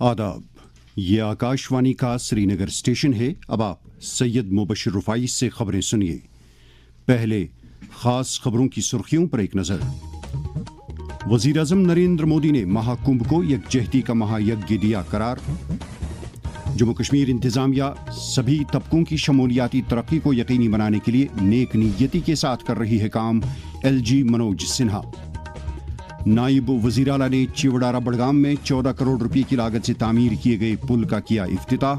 आदाब, ये आकाशवाणी का श्रीनगर स्टेशन है। अब आप सैयद मुबशर रुफाई से खबरें सुनिए। पहले खास खबरों की सुर्खियों पर एक नजर। वजीर आजम नरेंद्र मोदी ने महाकुंभ को यकजहती का महायज्ञ दिया करार। जम्मू कश्मीर इंतजामिया सभी तबकों की शमूलियाती तरक्की को यकीनी बनाने के लिए नेक नीयती के साथ कर रही है काम। LG मनोज सिन्हा। नायब वजीर आला ने चिवड़ारा बड़गाम में 14 करोड़ रुपए की लागत से तामीर किए गए पुल का किया इफ्तिताह।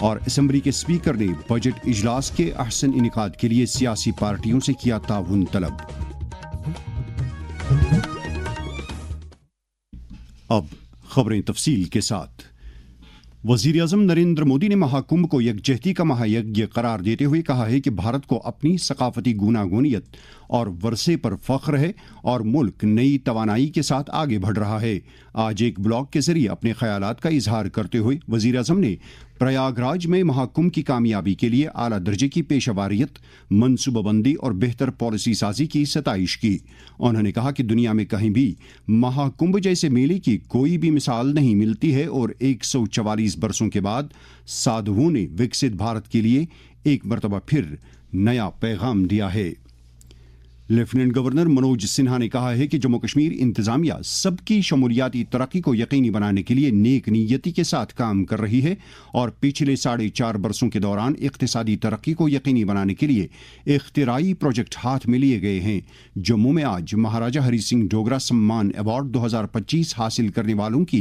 और असेंबली के स्पीकर ने बजट इजलास के अहसन इनेकाद के लिए सियासी पार्टियों से किया ताउन तलब। अब खबरें तफसील के साथ। वजीर आजम नरेंद्र मोदी ने महाकुंभ को यकजहती का महायज्ञ करार देते हुए कहा है कि भारत को अपनी सकाफती गूनागूनियत और वर्षे पर फख्र है और मुल्क नई तवानाई के साथ आगे बढ़ रहा है। आज एक ब्लॉग के जरिए अपने ख्यालात का इजहार करते हुए वजीर आजम ने प्रयागराज में महाकुंभ की कामयाबी के लिए आला दर्जे की पेशेवारियत, मनसूबाबंदी और बेहतर पॉलिसी साजी की सताइश की। उन्होंने कहा कि दुनिया में कहीं भी महाकुंभ जैसे मेले की कोई भी मिसाल नहीं मिलती है और 144 बरसों के बाद साधुओं ने विकसित भारत के लिए एक मरतबा फिर नया पैगाम दिया है। लेफ्टिनेंट गवर्नर मनोज सिन्हा ने कहा है कि जम्मू कश्मीर इंतजामिया सबकी शमूलियाती तरक्की को यकीनी बनाने के लिए नेक नीयती के साथ काम कर रही है और पिछले 4.5 बरसों के दौरान इक्तिसादी तरक्की को यकीनी बनाने के लिए इख्तिराई प्रोजेक्ट हाथ में लिए गए हैं। जम्मू में आज महाराजा हरि सिंह डोगरा सम्मान अवार्ड 2025 हासिल करने वालों की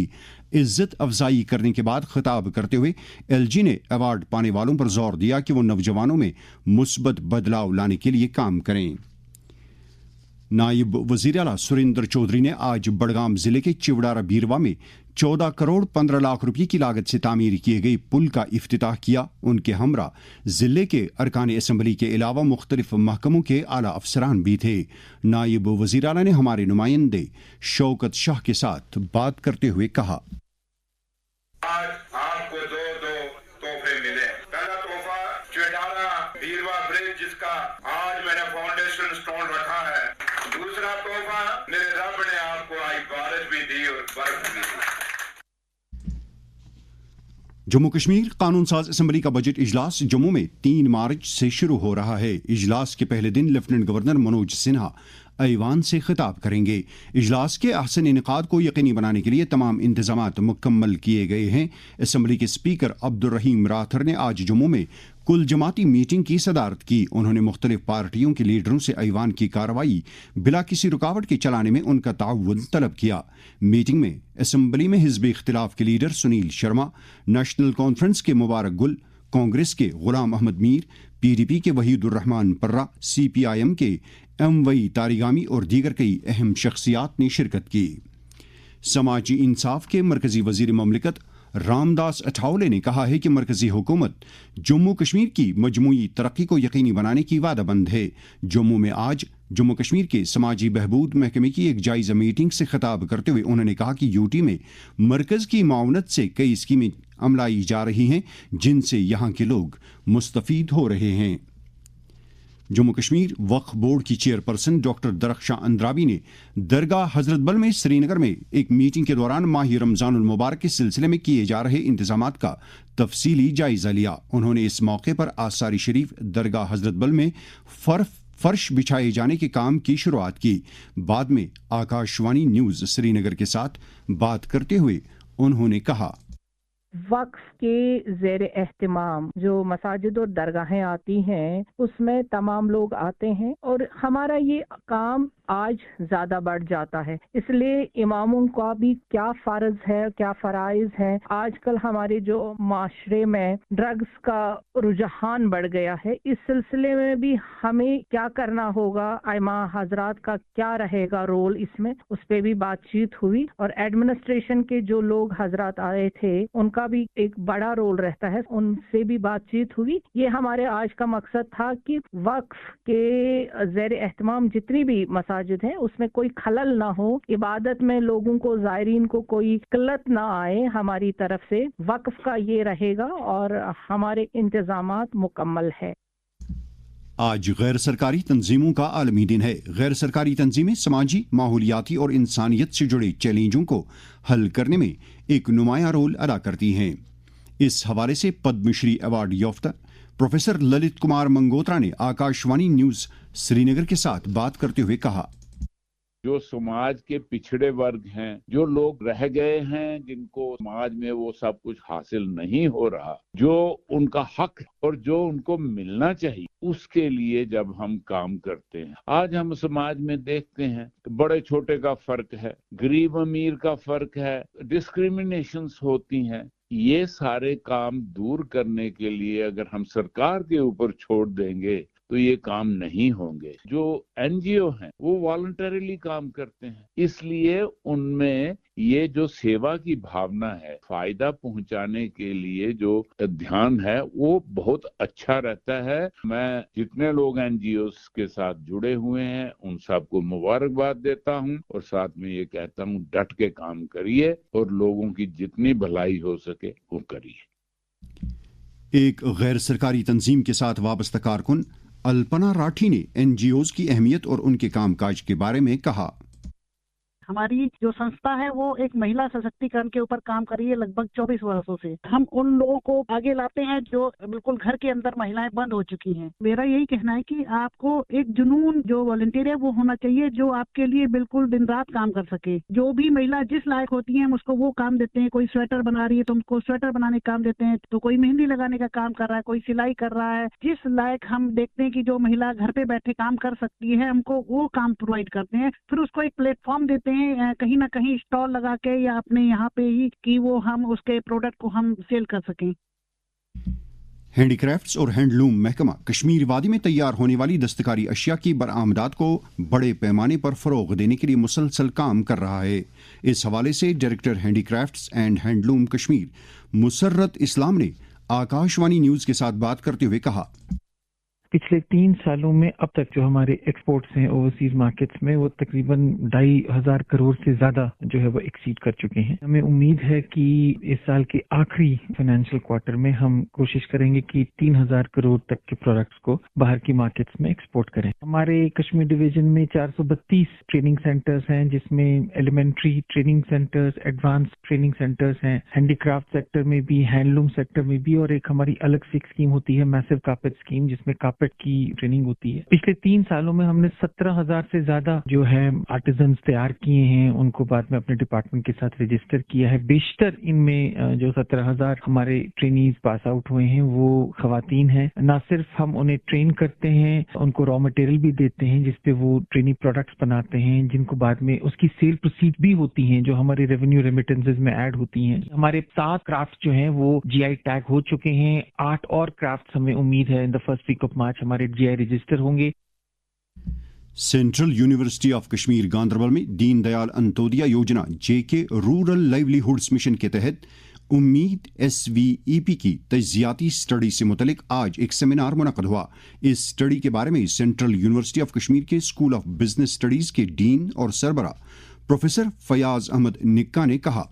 इज्जत अफजाई करने के बाद खिताब करते हुए LG ने अवार्ड पाने वालों पर जोर दिया कि वो नौजवानों में मुस्बत बदलाव लाने के लिए काम करें। नायब वजीर आला सुरेंद्र चौधरी ने आज बड़गाम जिले के चिवड़ारा बीरवा में 14 करोड़ 15 लाख रुपए की लागत से तामीर किए गए पुल का इफ्तिताह किया। उनके हमरा जिले के अरकान असेंबली के अलावा मुख्तलिफ महकमों के आला अफसरान भी थे। नायब वजीर आला ने हमारे नुमाइंदे शौकत शाह के साथ बात करते हुए कहा, आज आपको दो तोहफे मिले। पहला तोहफा चिवड़ारा बीरवा ब्रिज, जिसका आज मैंने फाउंडेशन स्टोन रखा है। दूसरा तोहफा मेरे रब ने आपको आज बारिश भी दी और बर्फ भी दी। जम्मू कश्मीर कानून साज असेंबली का बजट इजलास जम्मू में 3 मार्च से शुरू हो रहा है। इजलास के पहले दिन लेफ्टिनेंट गवर्नर मनोज सिन्हा ऐवान से खिताब करेंगे। इजलास के अहसन इनेकाद को यकीनी बनाने के लिए तमाम इंतजामात मुकम्मल किए गए हैं। असेंबली के स्पीकर अब्दुल रहीम राथर ने आज जम्मू में कुल जमाती मीटिंग की सदारत की। उन्होंने मुख्तलिफ पार्टियों के लीडरों से ऐवान की कार्रवाई बिला किसी रुकावट के चलाने में उनका ताउन तलब किया। मीटिंग में असेंबली में हिज़्ब इख्तिलाफ के leader Sunil Sharma, national conference के मुबारक गुल, कांग्रेस के गुलाम अहमद मीर, PDP के वहीदुर रहमान पर्रा, CPIM के MY तारिगामी और दीगर कई अहम शख्सियात ने शिरकत की। समाजी इंसाफ के मरकजी वजीर ममलिकत रामदास अठावले ने कहा है कि मरकजी हुकूमत जम्मू कश्मीर की मजमूई तरक्की को यकीनी बनाने की वादाबंद है। जम्मू में आज जम्मू कश्मीर के समाजी बहबूद महकमे की एक जायजा मीटिंग से खिताब करते हुए उन्होंने कहा कि UT में मरकज की मावनत से कई स्कीमें अमलाई जा रही हैं जिनसे यहाँ के लोग मुस्तफीद हो रहे हैं। जम्मू कश्मीर वक्फ बोर्ड की चेयरपर्सन डॉक्टर दरख्शां अंद्राबी ने दरगाह हजरत बल में श्रीनगर में एक मीटिंग के दौरान माही रमजानुल मुबारक के सिलसिले में किए जा रहे इंतजामात का तफसीली जायजा लिया। उन्होंने इस मौके पर आसारी शरीफ दरगाह हजरत बल में फर्श बिछाए जाने के काम की शुरुआत की। बाद में आकाशवाणी न्यूज श्रीनगर के साथ बात करते हुए उन्होंने कहा, वक्फ के ज़ेर एहतिमाम जो मसाजिद और दरगाहें आती हैं उसमें तमाम लोग आते हैं और हमारा ये काम आज ज़्यादा बढ़ जाता है। इसलिए इमामों का भी क्या फ़र्ज है, क्या फ़राइज़ है। आजकल हमारे जो माशरे में ड्रग्स का रुझान बढ़ गया है, इस सिलसिले में भी हमें क्या करना होगा, आइमा हजरात का क्या रहेगा रोल इसमें, उस पर भी बातचीत हुई। और एडमिनिस्ट्रेशन के जो लोग हजरात आए थे उनका भी एक बड़ा रोल रहता है, उनसे भी बातचीत हुई। ये हमारे आज का मकसद था कि वक्फ के ज़ेर एहतमाम जितनी भी मसाजिद हैं उसमें कोई खलल ना हो, इबादत में लोगों को, ज़ायरीन को कोई किल्लत ना आए। हमारी तरफ से वक्फ का ये रहेगा और हमारे इंतजामात मुकम्मल है। آج غیر سرکاری تنظیموں کا عالمی دن ہے۔ غیر سرکاری تنظیمیں سماجی، ماحولیاتی اور انسانیت سے جڑے چیلنجوں کو حل کرنے میں ایک نمایاں رول ادا کرتی ہیں۔ اس حوالے سے پدم شری ایوارڈ یافتہ پروفیسر للت کمار منگوترا نے آکاشوانی نیوز سری نگر کے ساتھ بات کرتے ہوئے کہا، جو سماج کے پچھڑے ورگ ہیں، جو لوگ رہ گئے ہیں، جن کو سماج میں وہ سب کچھ حاصل نہیں ہو رہا، جو ان کا حق اور جو ان کو ملنا چاہیے، اس کے لیے جب ہم کام کرتے ہیں۔ آج ہم سماج میں دیکھتے ہیں کہ بڑے چھوٹے کا فرق ہے، غریب امیر کا فرق ہے، ڈسکریمنیشنز ہوتی ہیں۔ یہ سارے کام دور کرنے کے لیے اگر ہم سرکار کے اوپر چھوڑ دیں گے تو یہ کام نہیں ہوں گے۔ جو این جی او ہیں وہ والنٹریلی کام کرتے ہیں، اس لیے ان میں یہ جو سیوا کی بھاونا ہے، فائدہ پہنچانے کے لیے جو دھیان ہے وہ بہت اچھا رہتا ہے۔ میں جتنے لوگ این جی اوز کے ساتھ جڑے ہوئے ہیں ان سب کو مبارکباد دیتا ہوں، اور ساتھ میں یہ کہتا ہوں ڈٹ کے کام کریے اور لوگوں کی جتنی بھلائی ہو سکے وہ کریے۔ ایک غیر سرکاری تنظیم کے ساتھ وابستہ کارکن الپنا راٹھی نے این جی اوز کی اہمیت اور ان کے کام کاج کے بارے میں کہا، ہماری جو سنستھا ہے وہ ایک مہیلا سشکتیکرن کے اوپر کام کر رہی ہے لگ بھگ 24 برسوں سے۔ ہم ان لوگوں کو آگے لاتے ہیں جو بالکل گھر کے اندر مہیلائیں بند ہو چکی ہیں۔ میرا یہی کہنا ہے کہ آپ کو ایک جنون جو والنٹیئر ہے وہ ہونا چاہیے، جو آپ کے لیے بالکل دن رات کام کر سکے۔ جو بھی مہیلا جس لائق ہوتی ہیں ہم اس کو وہ کام دیتے ہیں۔ کوئی سویٹر بنا رہی ہے تو ہم کو سویٹر بنانے کا کام دیتے ہیں، تو کوئی مہندی لگانے کا کام کر رہا ہے، کوئی سلائی کر رہا ہے۔ جس لائق ہم دیکھتے ہیں کہ جو مہیلا گھر پہ بیٹھے کام کر سکتی ہے ہم کو وہ کام پرووائڈ کرتے ہیں۔ پھر اس کو ایک پلیٹ فارم دیتے ہیں، کہیں نہ کہیں اسٹال لگا کے یا اپنے یہاں پہ ہی کہ وہ ہم اس کے پروڈکٹ کو ہم سیل کر سکیں۔ ہینڈی کرافٹس اور ہینڈلوم محکمہ کشمیر وادی میں تیار ہونے والی دستکاری اشیاء کی برآمدات کو بڑے پیمانے پر فروغ دینے کے لیے مسلسل کام کر رہا ہے۔ اس حوالے سے director handi crafts and handloom Kashmir Musarrat Islam نے آکاشوانی نیوز کے ساتھ بات کرتے ہوئے کہا، پچھلے 3 سالوں میں اب تک جو ہمارے ایکسپورٹس ہیں اوورسیز مارکیٹس میں وہ تقریباً 2,500 کروڑ سے زیادہ جو ہے وہ ایکسیڈ کر چکے ہیں۔ ہمیں امید ہے کہ اس سال کے آخری فائنینشیل کوارٹر میں ہم کوشش کریں گے کہ 3,000 کروڑ تک کے پروڈکٹس کو باہر کی مارکیٹس میں ایکسپورٹ کریں۔ ہمارے کشمیر ڈویژن میں 432 ٹریننگ سینٹرز ہیں، جس میں elementary training centres, advance training centres ہیں، ہینڈی کرافٹ سیکٹر میں بھی، ہینڈلوم سیکٹر میں بھی، اور ایک ہماری الگ سے ایک اسکیم ہوتی ہے میسو کارپیٹ اسکیم، جس میں کارپیٹ کی ٹریننگ ہوتی ہے۔ پچھلے 3 سالوں میں ہم نے 17,000 سے زیادہ جو ہے آرٹیزنز تیار کیے ہیں، ان کو بعد میں اپنے ڈپارٹمنٹ کے ساتھ رجسٹر کیا ہے۔ بیشتر ان میں جو 17,000 ہمارے ٹرینیز پاس آؤٹ ہوئے ہیں وہ خواتین ہیں۔ نہ صرف ہم انہیں ٹرین کرتے ہیں، ان کو را مٹیریل بھی دیتے ہیں جس پہ وہ ٹریننگ پروڈکٹس بناتے ہیں، جن کو بعد میں اس کی سیل پروسیڈ بھی ہوتی ہیں جو ہمارے ریونیو ریمیٹنسز میں ایڈ ہوتی ہیں۔ ہمارے 7 کرافٹس جو ہیں وہ جی آئی ٹیگ ہو چکے ہیں۔ 8 اور کرافٹس ہمیں امید ہے in the first week of March ہمارے جی آئی رجسٹر ہوں گے۔ Central university of Kashmir Ganderbal میں دین دیال انتودیا یوجنا جے کے رورل لائیولی ہوڈز مشن کے تحت امید ایس وی ای پی کی تجزیاتی اسٹڈی سے متعلق آج ایک سیمینار منعقد ہوا۔ اس اسٹڈی کے بارے میں سینٹرل یونیورسٹی آف کشمیر کے اسکول آف بزنس اسٹڈیز کے ڈین اور سربراہ پروفیسر فیاض احمد نکا نے کہا،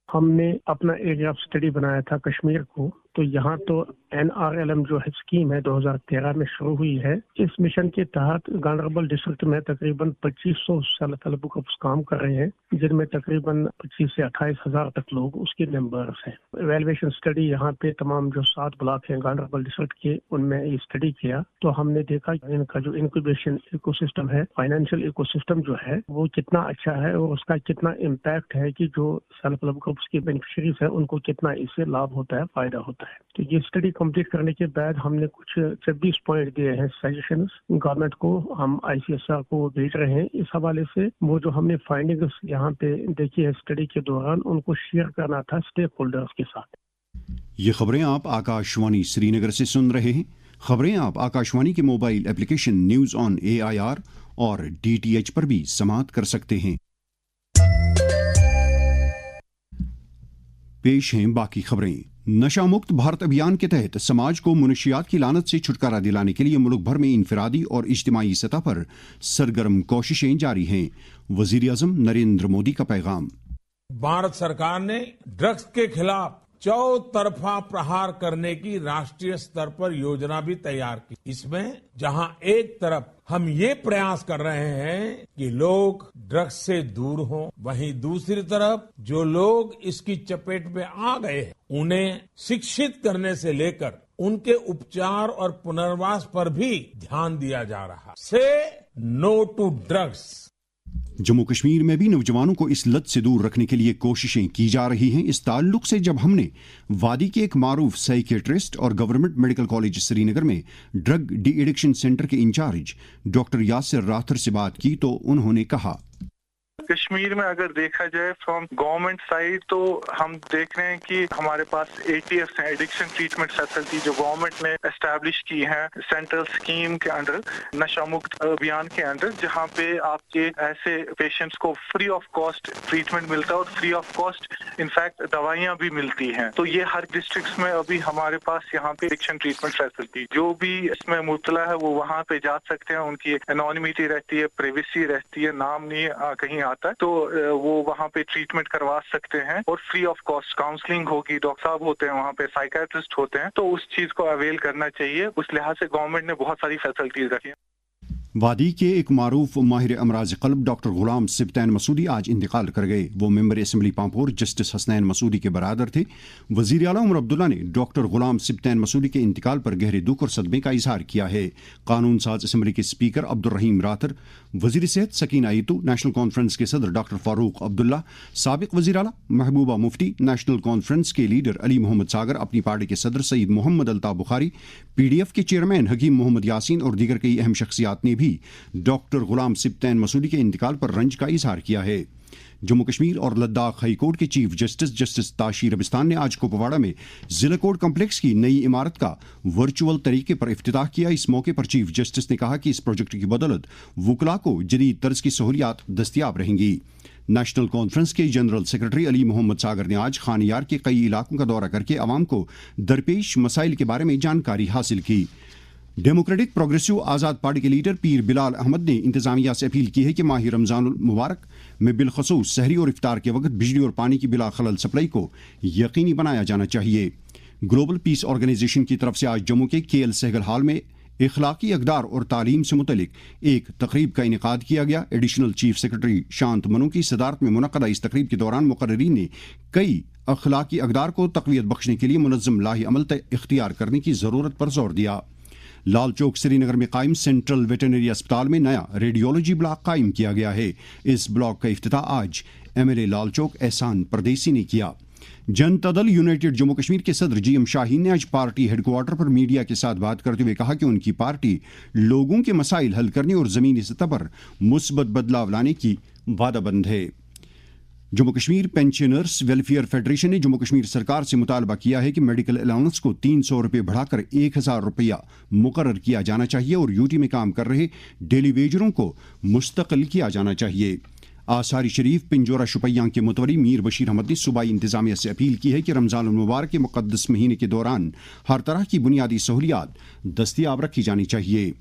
ہم نے اپنا ایریا آف اسٹڈی بنایا تھا کشمیر کو، تو یہاں تو NRLM جو ہے اسکیم ہے 2013 میں شروع ہوئی ہے۔ اس مشن کے تحت گاندربل ڈسٹرکٹ میں تقریباً 2,500 سیلف ہیلپ گروپس کام کر رہے ہیں، جن میں تقریباً 25 سے 28,000 تک لوگ اس کے ممبرس ہیں۔ ایویلویشن اسٹڈی یہاں پہ تمام جو 7 بلاک ہیں گاندربل ڈسٹرکٹ کے، ان میں یہ اسٹڈی کیا تو ہم نے دیکھا ان کا جو انکوبیشن ایکو سسٹم ہے، فائنینشیل ایکو سسٹم جو ہے وہ کتنا اچھا ہے، اور اس کا کتنا امپیکٹ ہے کہ جو سیلف ہیلپ گروپس کے بینیفیشریز ہیں ان کو کتنا اس سے لابھ ہوتا ہے، فائدہ ہوتا ہے۔ تو یہ اسٹڈی کمپلیٹ کرنے کے بعد ہم نے کچھ 26 پوائنٹ دیے ہیں سجیشنز گورنمنٹ کو، ہم ICSR کو بھیج رہے ہیں۔ اس حوالے سے وہ جو ہم نے فائنڈنگز یہاں پہ دیکھی ہے اسٹڈی کے دوران، ان کو شیئر کرنا تھا اسٹیک ہولڈرز کے ساتھ۔ یہ خبریں آپ آکاشوانی سری نگر سے سن رہے ہیں۔ خبریں آپ آکاشوانی کے mobile application news on AIR اور DTH پر بھی سماعت کر سکتے ہیں۔ پیش ہیں باقی خبریں۔ نشہ مکت بھارت ابھیان کے تحت سماج کو منشیات کی لعنت سے چھٹکارا دلانے کے لیے ملک بھر میں انفرادی اور اجتماعی سطح پر سرگرم کوششیں جاری ہیں۔ وزیر اعظم نریندر مودی کا پیغام۔ بھارت سرکار نے ڈرگس کے خلاف चौतरफा प्रहार करने की राष्ट्रीय स्तर पर योजना भी तैयार की। इसमें जहां एक तरफ हम ये प्रयास कर रहे हैं कि लोग ड्रग्स से दूर हों, वहीं दूसरी तरफ जो लोग इसकी चपेट में आ गए हैं उन्हें शिक्षित करने से लेकर उनके उपचार और पुनर्वास पर भी ध्यान दिया जा रहा है। Say no to drugs. Jammu Kashmir में भी नौजवानों को इस लत से दूर रखने के लिए कोशिशें की जा रही हैं। इस ताल्लुक से जब हमने वादी के एक मारूफ साइकियाट्रिस्ट और गवर्नमेंट मेडिकल कॉलेज श्रीनगर में ड्रग डी एडिक्शन सेंटर के इंचार्ज डॉक्टर यासिर राथर से बात की तो उन्होंने कहा, कश्मीर में अगर देखा जाए फ्रॉम गवर्नमेंट साइड तो हम देख रहे हैं कि हमारे पास ATFs हैं, एडिक्शन ट्रीटमेंट फैसिलिटी, जो गवर्नमेंट ने एस्टैब्लिश की है सेंट्रल स्कीम के अंडर, नशा मुक्त अभियान के अंडर, जहां पे आपके ऐसे पेशेंट्स को फ्री ऑफ कॉस्ट ट्रीटमेंट मिलता है और फ्री ऑफ कॉस्ट इनफैक्ट दवाइयां भी मिलती हैं। तो ये हर डिस्ट्रिक्ट में अभी हमारे पास यहाँ पे एडिक्शन ट्रीटमेंट फैसिलिटी, जो भी इसमें मुब्तला है वो वहाँ पे जा सकते हैं। उनकी एनोनिमिटी रहती है, प्राइवेसी रहती है, नाम नहीं कहीं आता है, तो वो वहाँ पे ट्रीटमेंट करवा सकते हैं और फ्री ऑफ कॉस्ट काउंसलिंग होगी, डॉक्टर साहब होते हैं वहाँ पे, साइकियाट्रिस्ट होते हैं, तो उस चीज को अवेल करना चाहिए। उस लिहाज से गवर्नमेंट ने बहुत सारी फैसिलिटीज रखी हैं। वादी के एक मारूफ माहिर अमराज क़ल्ब डॉक्टर गुलाम सिब्तैन मसूदी आज इंतकाल कर गए। वो member assembly Pampore justice Hasnain Masoodi के बरादर थे। वज़ीर आला उमर अब्दुल्ला ने डॉक्टर गुलाम सिब्तैन मसूदी के इंतकाल पर गहरे दुख और सदमे का इजहार किया है। कानून साज असम्बली के स्पीकर अब्दुर्रहीम राथर, वज़ीर सेहत सकीना ईतू, नेशनल कॉन्फ्रेंस के सदर डॉक्टर फारूक अब्दुल्ला, साबिक वज़ीर आला महबूबा मुफ्ती, नेशनल कॉन्फ्रेंस के लीडर अली मोहम्मद सागर, अपनी पार्टी के सदर सईद मोहम्मद अल्ताफ बुखारी, PDF के चेयरमैन हकीम मोहम्मद यासीन और दीगर कई अहम शख्सियात ने भी डॉक्टर गुलाम सिब्तैन मसूदी के इंतकाल पर रंज का इजहार किया है। जम्मू कश्मीर और लद्दाख हाई कोर्ट के चीफ जस्टिस ताशीर अबिस्तान ने आज कुपवाड़ा में जिला कोर्ट कम्प्लेक्स की नई इमारत का वर्चुअल तरीके पर इफ्तिताह किया। इस मौके पर चीफ जस्टिस ने कहा कि इस प्रोजेक्ट की बदौलत वुकला को जदीद तर्ज की सहूलियात दस्तियाब रहेंगी। नेशनल कॉन्फ्रेंस के जनरल सेक्रेटरी अली मोहम्मद सागर ने आज खानियार के कई इलाकों का दौरा करके आवाम को दरपेश मसाइल के बारे में जानकारी हासिल की। डेमोक्रेटिक प्रोग्रेसिव आज़ाद पार्टी के लीडर पीर बिलाल अहमद ने इंतजामिया से अपील की है कि माह रमज़ानुल मुबारक में बिलखसूस सहरी और इफ्तार के वक्त बिजली और पानी की बिला खलल सप्लाई को यकीनी बनाया जाना चाहिए। ग्लोबल पीस ऑर्गेनाइजेशन की तरफ से आज जम्मू के KL सहगल हॉल में इखलाकी अक़दार और तालीम से मुतलिक एक तकरीब का इनेकाद किया गया। एडिशनल चीफ सेक्रेटरी शांत मनु की सदारत में मुनक़दा इस तकरीब के दौरान मुक़र्रिरीन ने कई अखलाकी अक़दार को तक़वियत बख्शने के लिए मुनज़्ज़म लाही अमल इख्तियार करने की ज़रूरत पर जोर दिया। लाल चौक श्रीनगर में कायम सेंट्रल वेटरनरी अस्पताल में नया रेडियोलॉजी ब्लॉक कायम किया गया है। इस ब्लॉक का इफ्तिताह आज MLA लाल चौक एहसान परदेसी ने किया। जनता दल यूनाइटेड जम्मू कश्मीर के सदर GM शाहीन ने आज पार्टी हेडक्वार्टर पर मीडिया के साथ बात करते हुए कहा कि उनकी पार्टी लोगों के मसाइल हल करने और ज़मीनी सतह पर मुस्बत बदलाव लाने की वादाबंद है। Jammu Kashmir pensioners welfare federation ने जम्मू कश्मीर सरकार से मुतालबा किया है कि मेडिकल अलाउंस को 300 रुपये बढ़ाकर 1000 रुपया मुकर्रर किया जाना चाहिए और यूटी में काम कर रहे डेली वेजरों को मुस्तकिल किया जाना चाहिए। आसारी शरीफ पिंजोरा शुपैयां के मुतवली मीर बशीर अहमद ने सूबाई इंतजामिया से अपील की है कि रमज़ान मुबारक के मुक़द्दस महीने के दौरान हर तरह की बुनियादी सहूलियात दस्तियाब रखी जानी चाहिए।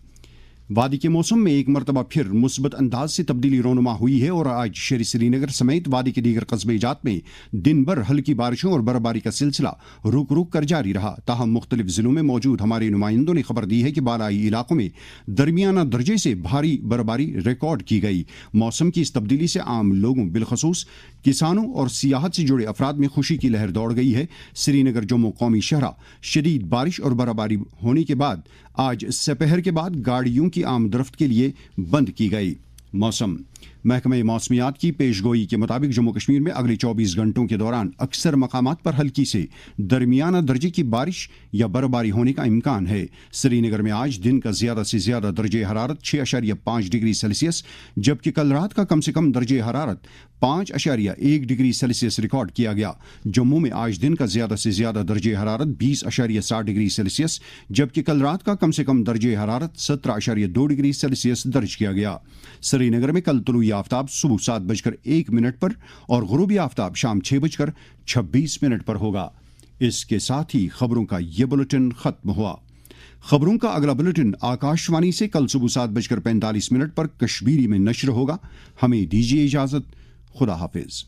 वादी के मौसम में एक मरतबा फिर मुस्बत अंदाज से तब्दीली रोनुमा हुई है और आज शहरी श्रीनगर समेत वादी के दीगर कस्बे जात में दिन भर हल्की बारिशों और बर्फबारी का सिलसिला रुक रुक कर जारी रहा। ताहम मुख्तलिफ जिलों में मौजूद हमारे नुमाइंदों ने खबर दी है कि बालाई इलाकों में दरमियाना दर्जे से भारी बर्फबारी रिकॉर्ड की गई। मौसम की इस तब्दीली से आम लोगों बिलखसूस किसानों और सियाहत से जुड़े अफराद में खुशी की लहर दौड़ गई है। श्रीनगर जम्मू कौमी शहरा शदीद बारिश और बर्फबारी होने के बाद आज सपहर के बाद गाड़ियों की आमदरफ्त के लिए बंद की गई। मौसम महकमे मौसमियात की पेशगोई के मुताबिक जम्मू कश्मीर में अगले 24 घंटों के दौरान अक्सर मकामात पर हल्की से दरमियाना दर्जे की बारिश या बर्फबारी होने का इम्कान है। श्रीनगर में आज दिन का ज़्यादा से ज़्यादा दर्जे हरारत 6.5 डिग्री सेल्सियस जबकि कल रात का कम से कम दर्जे हरारत 5.1 डिग्री सेल्सियस रिकॉर्ड किया गया। जम्मू में आज दिन का ज़्यादा से ज़्यादा दर्जे हरारत 20.7 डिग्री सेल्सियस जबकि कल रात का कम से कम दर्जे हरारत 17.2 डिग्री सेल्सियस दर्ज किया गया। श्रीनगर में कल तुलुई आफ्ताब सुबह 7:01 पर और गुरूबी आफ्ताब शाम 6:26 पर होगा। इसके साथ ही खबरों का ये बुलेटिन खत्म हुआ। खबरों का अगला बुलेटिन आकाशवाणी से कल सुबह 7:45 पर कश्मीरी में नश्र होगा। हमें दीजिए इजाजत। खुदा हाफिज।